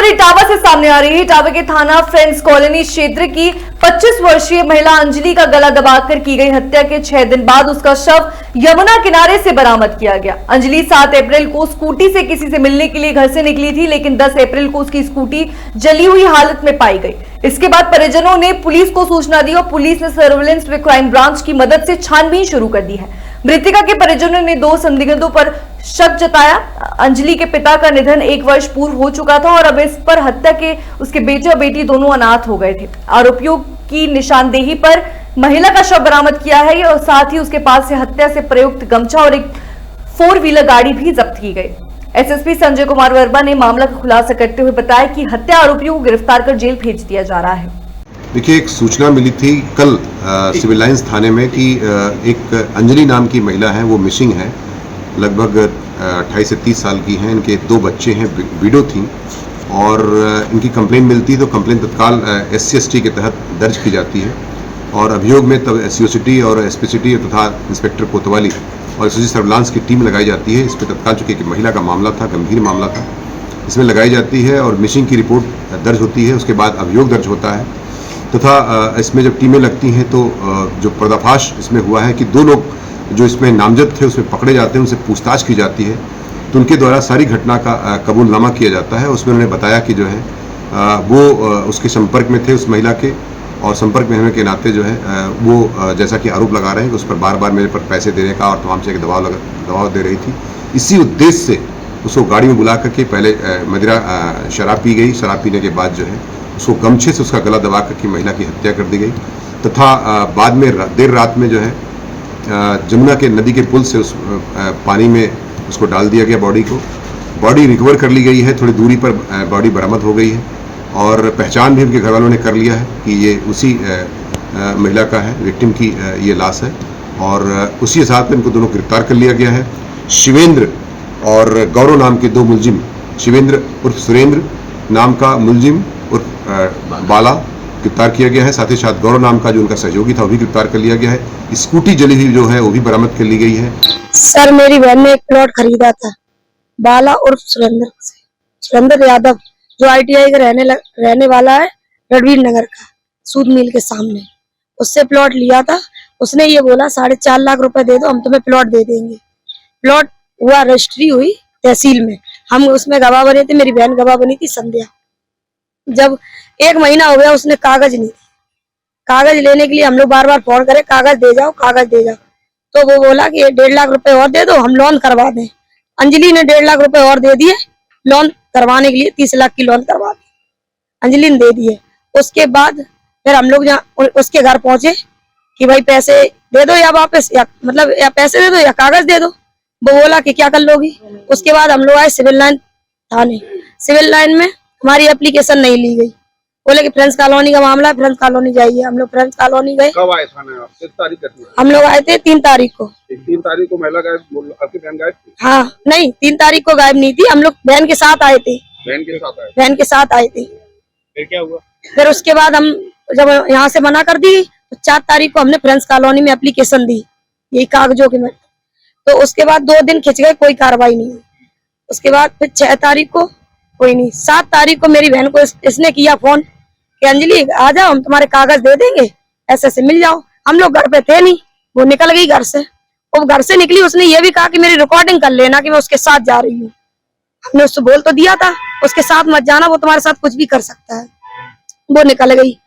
खबर इटावा से सामने आ रही है। इटावा के थाना फ्रेंड्स कॉलोनी क्षेत्र की 25 वर्षीय महिला अंजलि का गला दबाकर की गई हत्या के 6 दिन बाद उसका शव यमुना किनारे से बरामद किया गया। अंजलि 7 अप्रैल को स्कूटी से किसी से मिलने के लिए घर से निकली थी, लेकिन 10 अप्रैल को उसकी स्कूटी जली हुई हालत में पाई गई। इसके बाद परिजनों ने पुलिस को सूचना दी और पुलिस ने सर्विलांस व क्राइम ब्रांच की मदद से छानबीन शुरू कर दी है। मृतका के परिजनों ने 2 संदिग्धों पर शक जताया। अंजलि के पिता का निधन 1 वर्ष पूर्व हो चुका था और अब इस पर हत्या के उसके बेटे और बेटी दोनों अनाथ हो गए थे। आरोपियों की निशानदेही पर महिला का शव बरामद किया है और साथ ही उसके पास से हत्या से प्रयुक्त गमछा और एक 4 व्हीलर गाड़ी भी जब्त की गई। एसएसपी संजय कुमार वर्मा ने मामला का खुलासा करते हुए बताया कि हत्या आरोपियों को गिरफ्तार कर जेल भेज दिया जा रहा है। देखिए, एक सूचना मिली थी कल सिविल लाइंस थाने में कि एक अंजलि नाम की महिला है, वो मिसिंग है। लगभग 28 से 30 साल की हैं। इनके 2 बच्चे हैं, विडो थी और इनकी कंप्लेंट मिलती है तो कंप्लेंट तत्काल SC/ST के तहत दर्ज की जाती है और अभियोग में तब SCOCT और SPCT तथा इंस्पेक्टर कोतवाली और SOG सर्विलांस की टीम लगाई जाती है। इस पर तत्काल, चूंकि एक महिला का मामला था, गंभीर मामला था, इसमें लगाई जाती है और मिसिंग की रिपोर्ट दर्ज होती है। उसके बाद अभियोग दर्ज होता है तथा इसमें जब टीमें लगती हैं तो जो पर्दाफाश इसमें हुआ है कि 2 लोग जो इसमें नामजद थे उसमें पकड़े जाते हैं, उनसे पूछताछ की जाती है तो उनके द्वारा सारी घटना का कबूलनामा किया जाता है। उसमें उन्होंने बताया कि जो है वो उसके संपर्क में थे, उस महिला के, और संपर्क में होने के नाते जो है वो जैसा कि आरोप लगा रहे हैं उस पर बार बार मेरे पर पैसे देने का और तमाम से दबाव दे रही थी। इसी उद्देश्य से उसको गाड़ी में बुला करके पहले मदिरा शराब पी गई। शराब पीने के बाद जो है उसको गमछे से उसका गला दबा करके महिला की हत्या कर दी गई तथा बाद में देर रात में जो है जमुना के नदी के पुल से उस पानी में उसको डाल दिया गया। बॉडी रिकवर कर ली गई है, थोड़ी दूरी पर बॉडी बरामद हो गई है और पहचान भी उनके घर वालों ने कर लिया है कि ये उसी महिला का है, विक्टिम की ये लाश है और उसी के साथ इनको दोनों गिरफ्तार कर लिया गया है। शिवेंद्र और गौरव नाम के 2 मुलजिम, शिवेंद्र उर्फ सुरेंद्र नाम का मुलजिम उर्फ बाला गिरफ्तार किया गया है। साथ ही साथ गौरव नाम का जो उनका सहयोगी था वो भी गिरफ्तार कर लिया गया है। स्कूटी जली हुई जो है वो भी बरामद कर ली गई है। सर, मेरी बहन ने एक प्लॉट खरीदा था बाला उर्फ सुरेंद्र यादव, जो ITI का रहने वाला है, रणवीर नगर का, सूद मिल के सामने। उससे प्लॉट लिया था। उसने ये बोला 4.5 लाख रुपए दे दो, हम तुम्हें प्लॉट दे देंगे। प्लॉट हुआ, रजिस्ट्री हुई तहसील में, हम उसमें गवाह बने थे, मेरी बहन गवाह बनी थी संध्या। जब 1 महीना हो गया उसने कागज नहीं, कागज लेने के लिए हम लोग बार बार फोन करे, कागज दे जाओ, कागज दे जाओ। तो वो बोला कि 1.5 लाख रुपए और दे दो, हम लोन करवा दें। अंजलि ने 1.5 लाख रुपए और दे दिए लोन करवाने के लिए, 30 लाख की लोन करवा दी, अंजलि ने दे दिए। उसके बाद फिर हम लोग जहाँ उसके घर पहुंचे कि भाई पैसे दे दो या वापस, या मतलब या पैसे दे दो या कागज दे दो। वो बोला कि क्या कर लोगी। उसके बाद हम लोग आए सिविल लाइन थाने। सिविल लाइन में हमारी एप्लीकेशन नहीं ली गई, बोले कि फ्रेंड्स कॉलोनी का मामला है, फ्रेंड्स कॉलोनी जाइए। हम लोग फ्रेंड्स कॉलोनी गए। कब आए थाने आप? किस तारीख को? हम लोग आए थे 3 तारीख को। 3 तारीख को महिला गायब, आपकी बहन गायब थी? हाँ, नहीं, 3 तारीख को गायब नहीं थी। हम लोग बहन के साथ आए थे। बहन के साथ आए? बहन के साथ आए थे। फिर क्या हुआ? फिर उसके बाद हम जब यहाँ से मना कर दी तो 4 तारीख को हमने फ्रेंड्स कॉलोनी में एप्लीकेशन दी, यही कागजों के में। तो उसके बाद 2 दिन खिंच गए, कोई कार्रवाई नहीं हुई। उसके बाद फिर 6 तारीख को कोई नहीं। 7 तारीख को मेरी बहन को इसने किया फोन कि अंजलि आ जाओ, हम तुम्हारे कागज दे देंगे, ऐसे से मिल जाओ। हम लोग घर पे थे नहीं, वो निकल गई घर से। वो घर से निकली, उसने ये भी कहा कि मेरी रिकॉर्डिंग कर लेना कि मैं उसके साथ जा रही हूँ। हमने उससे बोल तो दिया था उसके साथ मत जाना, वो तुम्हारे साथ कुछ भी कर सकता है। वो निकल गई।